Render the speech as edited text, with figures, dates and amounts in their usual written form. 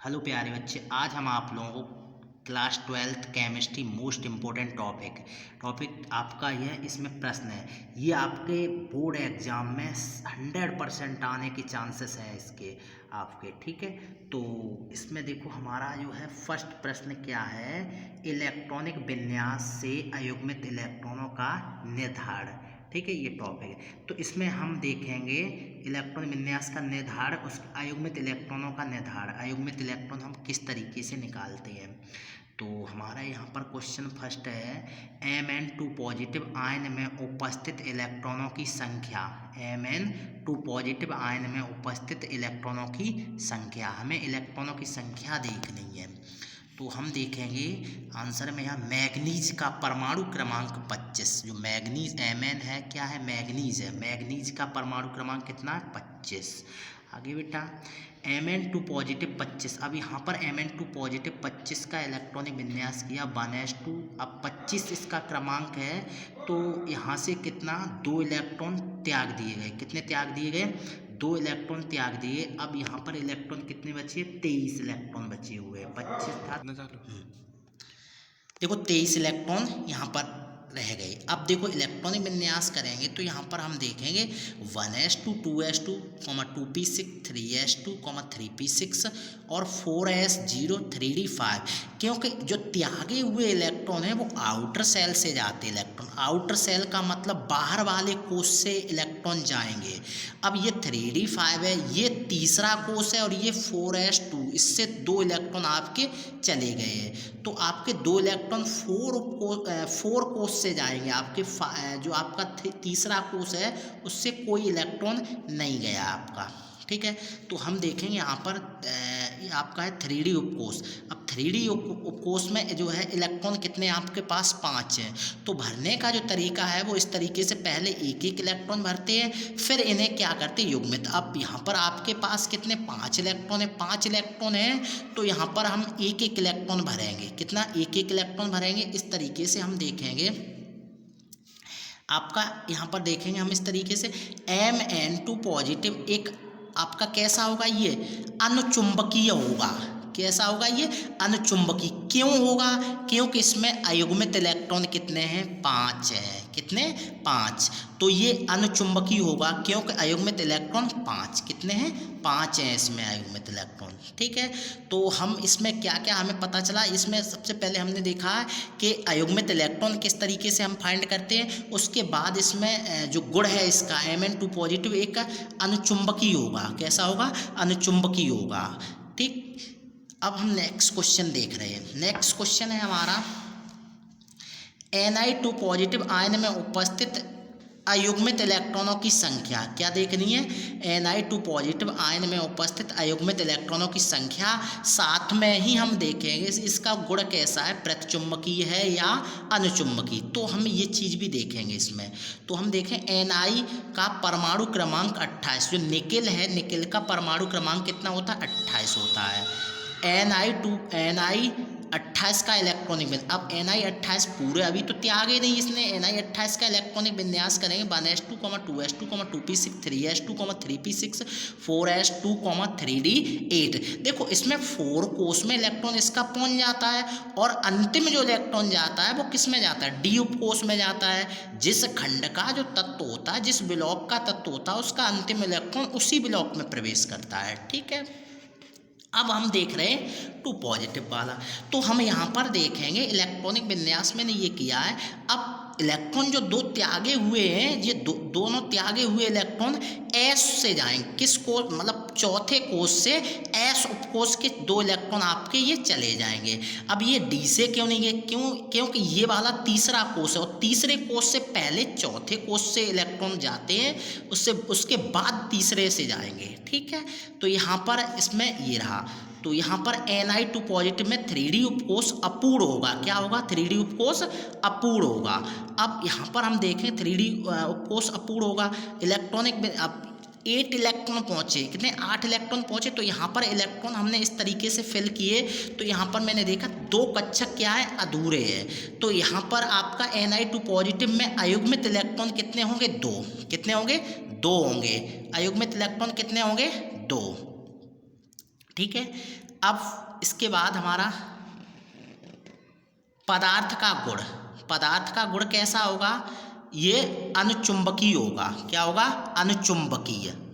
Hello प्यारे बच्चे, आज हम आप लोगों को class 12th chemistry most important topic आपका यह इसमें प्रश्न है। ये आपके बोर्ड एग्जाम में 100% आने के चांसेस हैं इसके आपके, ठीक है। तो इसमें देखो हमारा जो है फर्स्ट प्रश्न क्या है, इलेक्ट्रॉनिक विन्यास से अयुग्मित इलेक्ट्रॉनों का निर्धारण, ठीक है, ये टॉपिक है। तो इसमें हम देखेंगे इलेक्ट्रॉन विन्यास का निर्धारण, उस अयुग्मित इलेक्ट्रॉनों का निर्धारण, अयुग्मित इलेक्ट्रॉन हम किस तरीके से निकालते हैं। तो हमारा यहाँ पर क्वेश्चन फर्स्ट है, Mn2 पॉजिटिव आयन में उपस्थित इलेक्ट्रॉनों की संख्या, Mn2 पॉजिटिव आयन में उपस्थित इलेक्ट्रॉनों की संख्या, हमें इलेक्ट्रॉनों की संख्या देखनी है। तो हम देखेंगे आंसर में यहाँ मैग्नीज का परमाणु क्रमांक 25, जो मैग्नीज Mn है, क्या है, मैग्नीज है, मैग्नीज का परमाणु क्रमांक कितना है, 25। आगे बेटा Mn2 पॉजिटिव 25, अब यहाँ पर Mn2 पॉजिटिव 25 का इलेक्ट्रॉनिक विन्यास किया 1s2, अब 25 इसका क्रमांक है, तो यहाँ से कितना 2 इलेक्ट्रॉन त्याग दिए गए, कितने त्याग दिए गए, 2 इलेक्ट्रॉन त्याग दिए। अब यहाँ पर इलेक्ट्रॉन कितने बचे, 23 इलेक्ट्रॉन बचे हुए, 25 था। देखो 23 इलेक्ट्रॉन यहाँ पर रह गए। अब देखो इलेक्ट्रॉनिक विन्यास करेंगे तो यहाँ पर हम देखेंगे 1s2 2s2 2p6 3s2 3p6 और 4s0 3d5, क्योंकि जो त्यागे हुए इलेक्ट्रॉन है वो आउटर सेल से जाते इलेक्ट्रॉन, आउटर सेल का मतलब बाहर वाले कोष से इलेक्ट्रॉन जाएंगे। अब ये 3d5 है, ये तीसरा कोष है, और ये 4s2, इससे 2 इलेक्ट्रॉन आपके चले गए, तो आपके 2 इलेक्ट्रॉन 4 कोष से जाएंगे, आपके जो आपका तीसरा कोष है उससे कोई इलेक्ट्रॉन नहीं गया आपका, ठीक है। तो हम देखेंगे यहाँ पर आपका है 3D उपकोष। अब 3D उपकोष में जो है इलेक्ट्रॉन कितने आपके पास 5 हैं, तो भरने का जो तरीका है वो इस तरीके से, पहले एक एक इलेक्ट्रॉन भरते हैं, फिर इन्हें क्या करते हैं, युग्मित। अब यहाँ पर आपके पास कितने 5 इलेक्ट्रॉन है, 5 इलेक्ट्रॉन है, तो यहाँ पर हम एक एक इलेक्ट्रॉन भरेंगे, कितना, एक एक इलेक्ट्रॉन भरेंगे। इस तरीके से हम देखेंगे आपका, यहाँ पर देखेंगे हम इस तरीके से Mn2 पॉजिटिव एक आपका कैसा होगा, ये अनुचुंबकीय होगा, कैसा होगा, ये अनुचुंबकीय। क्यों होगा, क्योंकि इसमें अयुग्मित इलेक्ट्रॉन कितने हैं, 5 हैं, कितने, 5, तो ये अनुचुंबकीय होगा, क्योंकि अयुग्मित इलेक्ट्रॉन 5, कितने हैं, 5 हैं इसमें अयुग्मित इलेक्ट्रॉन, ठीक है। तो हम इसमें क्या क्या हमें पता चला, इसमें सबसे पहले हमने देखा है कि अयुग्मित इलेक्ट्रॉन किस तरीके से हम फाइंड करते हैं, उसके बाद इसमें जो गुण है इसका Mn2 पॉजिटिव एक अनुचुंबकीय होगा, कैसा होगा, अनुचुंबकीय होगा, ठीक। अब हम नेक्स्ट क्वेश्चन देख रहे हैं। नेक्स्ट क्वेश्चन है हमारा, Ni2 पॉजिटिव आयन में उपस्थित अयुग्मित इलेक्ट्रॉनों की संख्या, क्या देखनी है, Ni2 पॉजिटिव आयन में उपस्थित अयुग्मित इलेक्ट्रॉनों की संख्या, साथ में ही हम देखेंगे इसका गुण कैसा है, प्रतिचुंबकीय है या अनुचुंबकीय, तो हम ये चीज़ भी देखेंगे इसमें। तो हम देखें Ni का परमाणु क्रमांक 28, जो निकिल है, निकिल का परमाणु क्रमांक कितना होता है, 28 होता है। Ni 28 का इलेक्ट्रॉनिक विन्यास, अब Ni 28 पूरे अभी तो त्यागे नहीं इसने, Ni 28 का इलेक्ट्रॉनिक विन्यास करेंगे 1s2 2s2 2p6 3s2 3p6 4s2 3d8। देखो इसमें 4 कोष में इलेक्ट्रॉन इसका पहुंच जाता है, और अंतिम जो इलेक्ट्रॉन जाता है वो किस में जाता है, डी उपकोष में जाता है। जिस खंड का जो तत्व होता है, जिस ब्लॉक का तत्व होता है, उसका अंतिम इलेक्ट्रॉन उसी ब्लॉक में प्रवेश करता है, ठीक है। अब हम देख रहे हैं 2 पॉजिटिव वाला, तो हम यहाँ पर देखेंगे इलेक्ट्रॉनिक विन्यास मैंने ये किया है। अब इलेक्ट्रॉन जो 2 त्यागे हुए हैं, ये दोनों त्यागे हुए इलेक्ट्रॉन एस से जाएंगे, किस कोष, मतलब चौथे कोष से एस उपकोष के 2 इलेक्ट्रॉन आपके ये चले जाएंगे। अब ये डी से क्यों नहीं गए, क्योंकि ये वाला तीसरा कोष है, और तीसरे कोष से पहले चौथे कोष से इलेक्ट्रॉन जाते हैं, उसके बाद तीसरे से जाएंगे, ठीक है। तो यहाँ पर इसमें ये रहा, तो यहाँ पर Ni2 पॉजिटिव में 3D उपकोष अपूर्ण होगा, क्या होगा, 3D उपकोष अपूर्ण होगा। अब यहाँ पर हम देखें 3D उपकोष अपूर्ण होगा, इलेक्ट्रॉनिक में अब 8 इलेक्ट्रॉन पहुँचे, कितने, 8 इलेक्ट्रॉन पहुँचे, तो यहाँ पर इलेक्ट्रॉन हमने इस तरीके से फिल किए, तो यहाँ पर मैंने देखा 2 कक्षक क्या है, अधूरे हैं, तो यहाँ पर आपका Ni2 पॉजिटिव में अयुग्मित इलेक्ट्रॉन कितने होंगे, 2, कितने होंगे, 2 होंगे, अयुग्मित इलेक्ट्रॉन कितने होंगे, 2, ठीक है। अब इसके बाद हमारा पदार्थ का गुण, पदार्थ का गुण कैसा होगा, ये अनुचुंबकीय होगा। क्या होगा, अनुचुंबकीय।